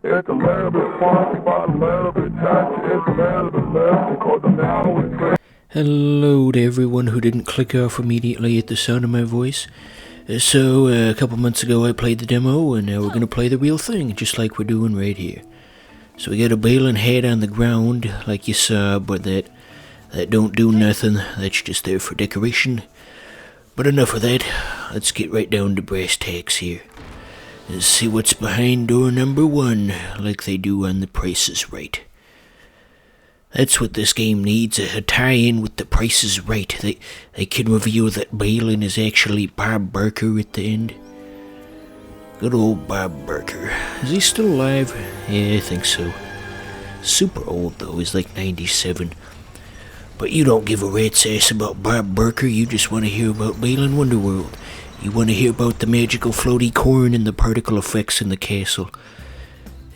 It's a little bit funky, but a little bit touchy. It's a little bit left because I'm now in train. Hello to everyone who didn't click off immediately at the sound of my voice. So, a couple months ago I played the demo, and now we're gonna play the real thing, just like we're doing right here. So we got a Balan head on the ground, like you saw, but that don't do nothing. That's just there for decoration. But enough of that. Let's get right down to brass tacks here. Let's see what's behind door number 1, like they do on The Price is Right. That's what this game needs, a tie-in with The Price is Right. They can reveal that Balan is actually Bob Barker at the end. Good old Bob Barker. Is he still alive? Yeah, I think so. Super old though, he's like 97. But you don't give a rat's ass about Bob Barker, you just want to hear about Balan Wonderworld. You want to hear about the magical floaty corn and the particle effects in the castle.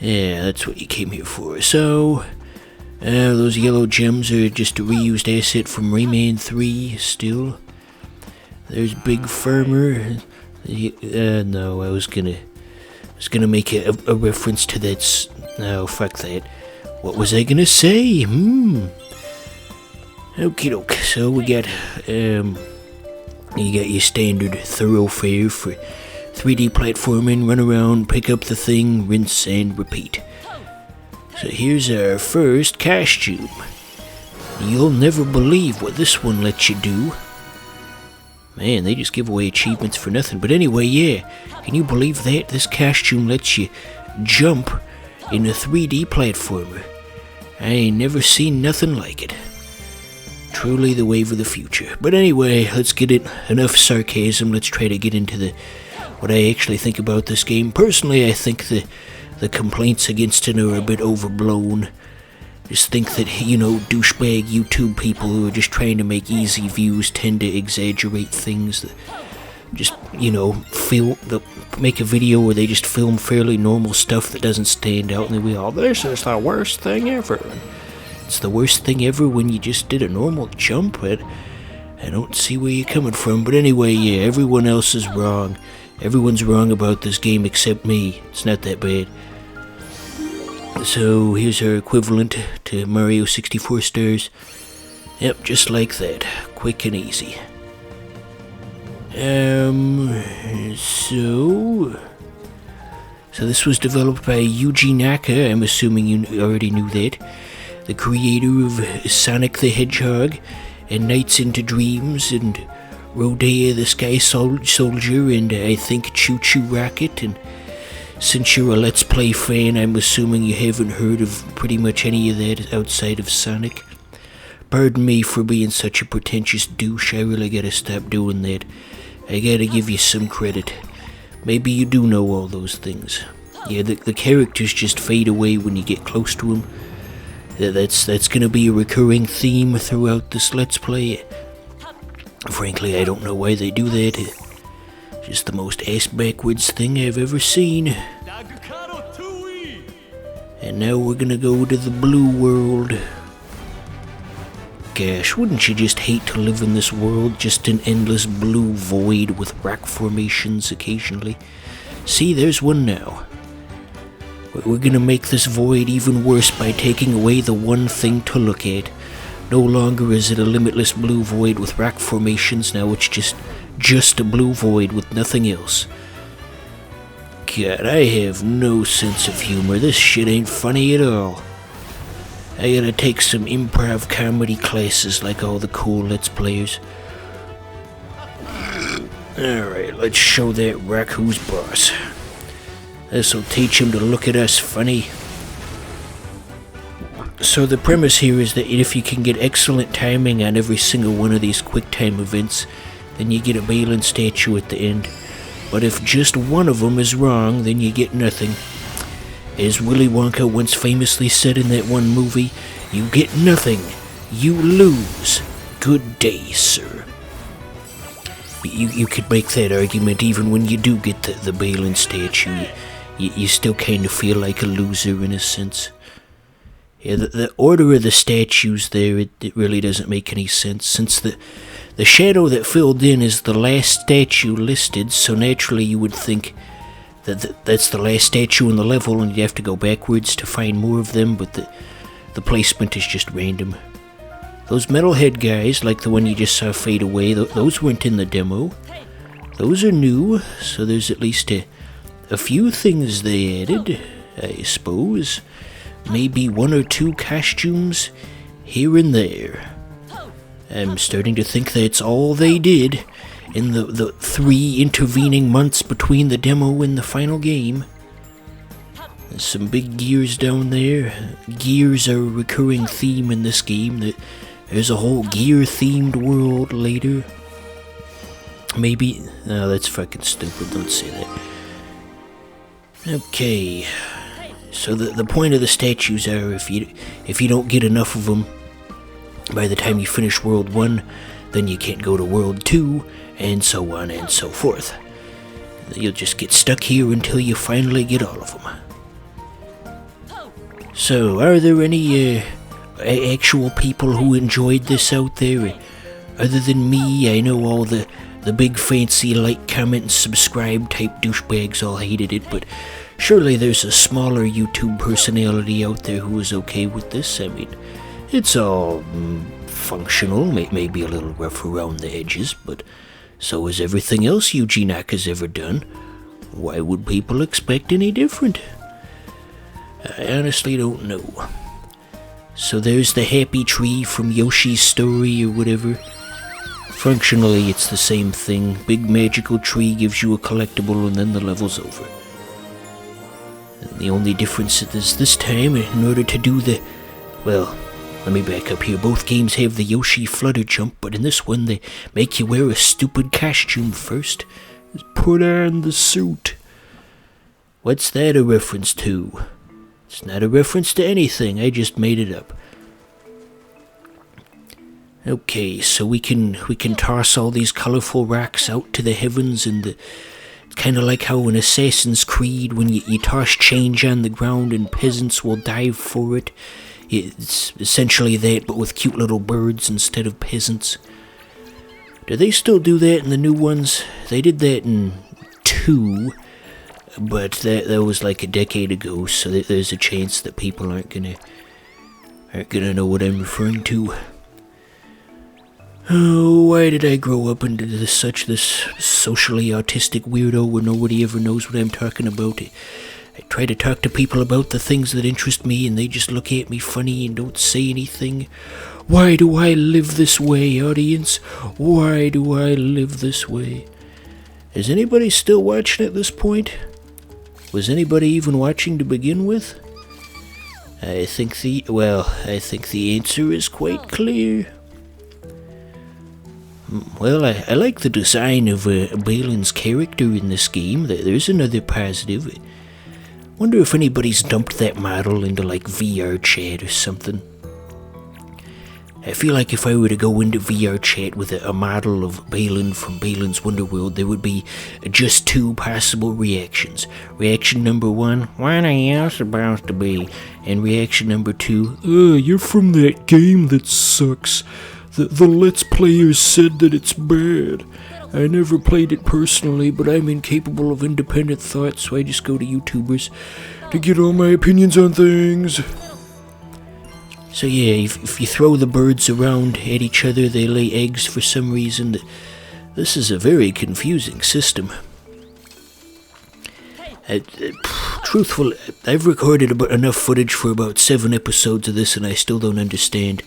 Yeah, that's what you came here for. So, those yellow gems are just a reused asset from Rayman 3 still. There's Big Farmer. No, I was gonna make a reference to that. No, fuck that. What was I gonna say? Okie doke. So we got, you got your standard thoroughfare for 3D platforming, run around, pick up the thing, rinse and repeat. So here's our first costume. You'll never believe what this one lets you do. Man, they just give away achievements for nothing. But anyway, yeah, can you believe that? This costume lets you jump in a 3D platformer. I ain't never seen nothing like it. Truly the wave of the future. But anyway, let's get it. Enough sarcasm. Let's try to get into what I actually think about this game. Personally, I think the complaints against it are a bit overblown. Just think that, douchebag YouTube people who are just trying to make easy views tend to exaggerate things. That just, make a video where they just film fairly normal stuff that doesn't stand out, and then this is the worst thing ever. It's the worst thing ever when you just did a normal jump. I don't see where you're coming from. But anyway, yeah, everyone else is wrong. Everyone's wrong about this game except me. It's not that bad. So here's our equivalent to Mario 64 stars. Yep, just like that. Quick and easy. So this was developed by Yuji Naka. I'm assuming you already knew that. The creator of Sonic the Hedgehog and Nights into Dreams and Rodea the Sky Soldier and I think Choo Choo Rocket. And since you're a Let's Play fan, I'm assuming you haven't heard of pretty much any of that outside of Sonic. Pardon me for being such a pretentious douche. I really gotta stop doing that. I gotta give you some credit. Maybe you do know all those things. Yeah, the characters just fade away when you get close to them. That's gonna be a recurring theme throughout this Let's Play. Frankly, I don't know why they do that. Just the most ass-backwards thing I've ever seen. And now we're gonna go to the blue world. Gosh, wouldn't you just hate to live in this world? Just an endless blue void with rock formations occasionally. See, there's one now. We're gonna make this void even worse by taking away the one thing to look at. No longer is it a limitless blue void with rock formations, now it's just a blue void with nothing else. God, I have no sense of humor. This shit ain't funny at all. I gotta take some improv comedy classes like all the cool Let's Players. Alright, let's show that rock who's boss. This'll teach him to look at us funny. So the premise here is that if you can get excellent timing on every single one of these quick time events, then you get a Balan statue at the end. But if just one of them is wrong, then you get nothing. As Willy Wonka once famously said in that one movie, you get nothing, you lose. Good day, sir. You could make that argument even when you do get the Balan statue. You still kind of feel like a loser in a sense. Yeah, the order of the statues there, it really doesn't make any sense, since the shadow that filled in is the last statue listed, so naturally you would think that's the last statue in the level, and you have to go backwards to find more of them, but the placement is just random. Those metalhead guys, like the one you just saw fade away, those weren't in the demo. Those are new, so there's at least a few things they added, I suppose. Maybe 1 or 2 costumes here and there. I'm starting to think that's all they did in the 3 intervening months between the demo and the final game. There's some big gears down there. Gears are a recurring theme in this game. There's a whole gear-themed world later. Maybe... No, that's fucking stupid, don't say that. Okay. So the point of the statues are if you don't get enough of them by the time you finish World 1, then you can't go to World 2, and so on and so forth. You'll just get stuck here until you finally get all of them. So, are there any actual people who enjoyed this out there? Other than me, I know all the big fancy like, comment, and subscribe type douchebags all hated it, but surely there's a smaller YouTube personality out there who is okay with this. I mean, it's all functional, maybe a little rough around the edges, but so is everything else Yuji Naka's ever done. Why would people expect any different? I honestly don't know. So there's the happy tree from Yoshi's Story or whatever. Functionally, it's the same thing. Big magical tree gives you a collectible and then the level's over. And the only difference is this time, in order to do the... Well, let me back up here. Both games have the Yoshi flutter jump, but in this one they make you wear a stupid costume first. Put on the suit. What's that a reference to? It's not a reference to anything, I just made it up. Okay, so we can toss all these colorful rocks out to the heavens, and it's kind of like how in Assassin's Creed, when you toss change on the ground and peasants will dive for it. It's essentially that, but with cute little birds instead of peasants. Do they still do that in the new ones? They did that in 2, but that was like a decade ago, so there's a chance that people aren't gonna know what I'm referring to. Oh, why did I grow up into this socially autistic weirdo where nobody ever knows what I'm talking about? I try to talk to people about the things that interest me and they just look at me funny and don't say anything. Why do I live this way, audience? Why do I live this way? Is anybody still watching at this point? Was anybody even watching to begin with? I think the answer is quite clear. Well, I like the design of Balan's character in this game. There's another positive. Wonder if anybody's dumped that model into like VR chat or something. I feel like if I were to go into VR chat with a model of Balan from Balan's Wonderworld, there would be just 2 possible reactions. Reaction number 1, what are you supposed to be? And reaction number 2, you're from that game that sucks. The Let's Players said that it's bad. I never played it personally, but I'm incapable of independent thought, so I just go to YouTubers to get all my opinions on things. So yeah, if you throw the birds around at each other, they lay eggs for some reason. This is a very confusing system. Truthfully, I've recorded enough footage for about 7 episodes of this, and I still don't understand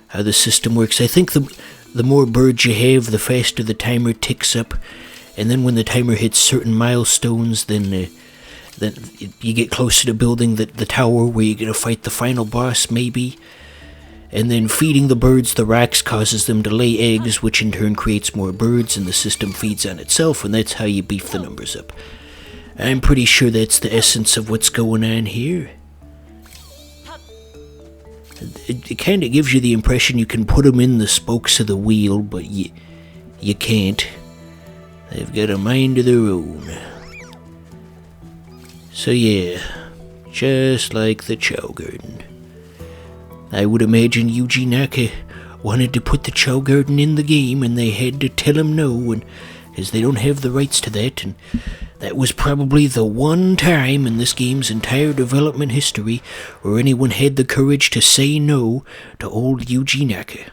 how the system works. I think the more birds you have, the faster the timer ticks up, and then when the timer hits certain milestones, then you get closer to building the tower where you're gonna fight the final boss, maybe. And then feeding the birds the rocks causes them to lay eggs, which in turn creates more birds, and the system feeds on itself, and that's how you beef the numbers up. I'm pretty sure that's the essence of what's going on here. It kind of gives you the impression you can put them in the spokes of the wheel, but you can't. They've got a mind of their own. So yeah, just like the Chow Garden. I would imagine Yuji Naka wanted to put the Chow Garden in the game, and they had to tell him no, because they don't have the rights to that, and That was probably the one time in this game's entire development history where anyone had the courage to say no to old Yuji Naka.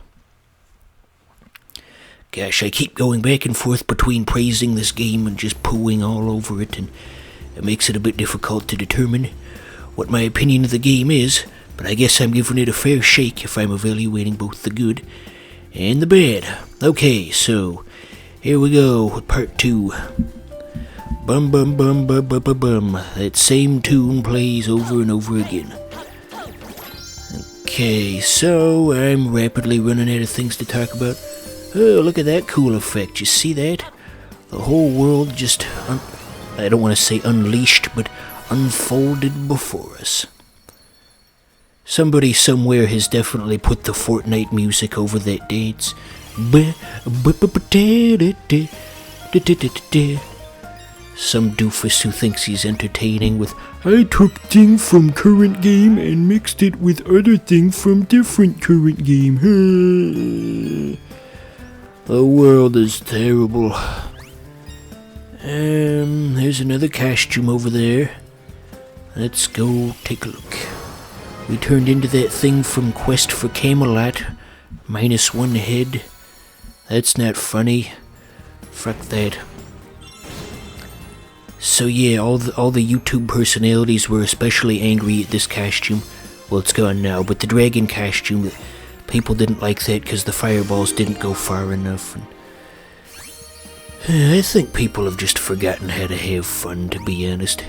Gosh, I keep going back and forth between praising this game and just pooing all over it, and it makes it a bit difficult to determine what my opinion of the game is, but I guess I'm giving it a fair shake if I'm evaluating both the good and the bad. Okay, so here we go with part 2. Bum bum bum bum bum bum bum. That same tune plays over and over again. Okay, so I'm rapidly running out of things to talk about. Oh, look at that cool effect. You see that? The whole world just, I don't want to say unleashed, but unfolded before us. Somebody somewhere has definitely put the Fortnite music over that dance. Some doofus who thinks he's entertaining with, I took thing from current game and mixed it with other thing from different current game. The world is terrible. There's another costume over there. Let's go take a look. We turned into that thing from Quest for Camelot. -1 head. That's not funny. Fuck that. So yeah, all the YouTube personalities were especially angry at this costume. Well, it's gone now, but the dragon costume, people didn't like that because the fireballs didn't go far enough. And I think people have just forgotten how to have fun, to be honest.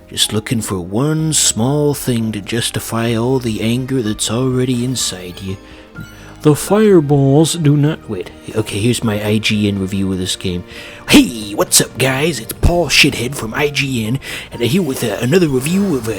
Just looking for one small thing to justify all the anger that's already inside you. The fireballs do not... Wait, okay, here's my IGN review of this game. Hey, what's up, guys? It's Paul Shithead from IGN, and I'm here with another review of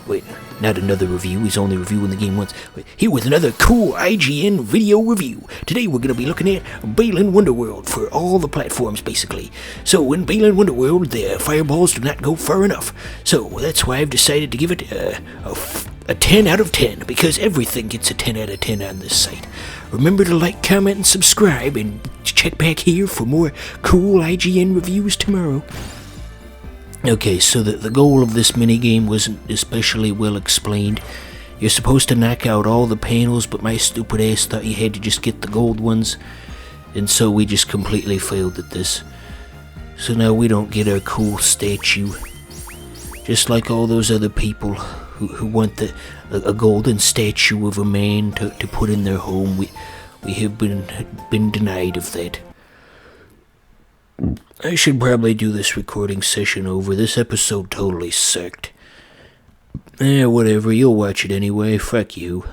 wait, not another review, he's only reviewing the game once. Here with another cool IGN video review. Today we're going to be looking at Balan Wonderworld for all the platforms, basically. So in Balan Wonderworld, the fireballs do not go far enough. So that's why I've decided to give it a 10 out of 10, because everything gets a 10 out of 10 on this site. Remember to like, comment, and subscribe, and check back here for more cool IGN reviews tomorrow. Okay, so the goal of this minigame wasn't especially well explained. You're supposed to knock out all the panels, but my stupid ass thought you had to just get the gold ones, and so we just completely failed at this. So now we don't get our cool statue. Just like all those other people who want a golden statue of a man to put in their home, we have been denied of that. I should probably do this recording session over. This episode totally sucked. Whatever, you'll watch it anyway. Fuck you.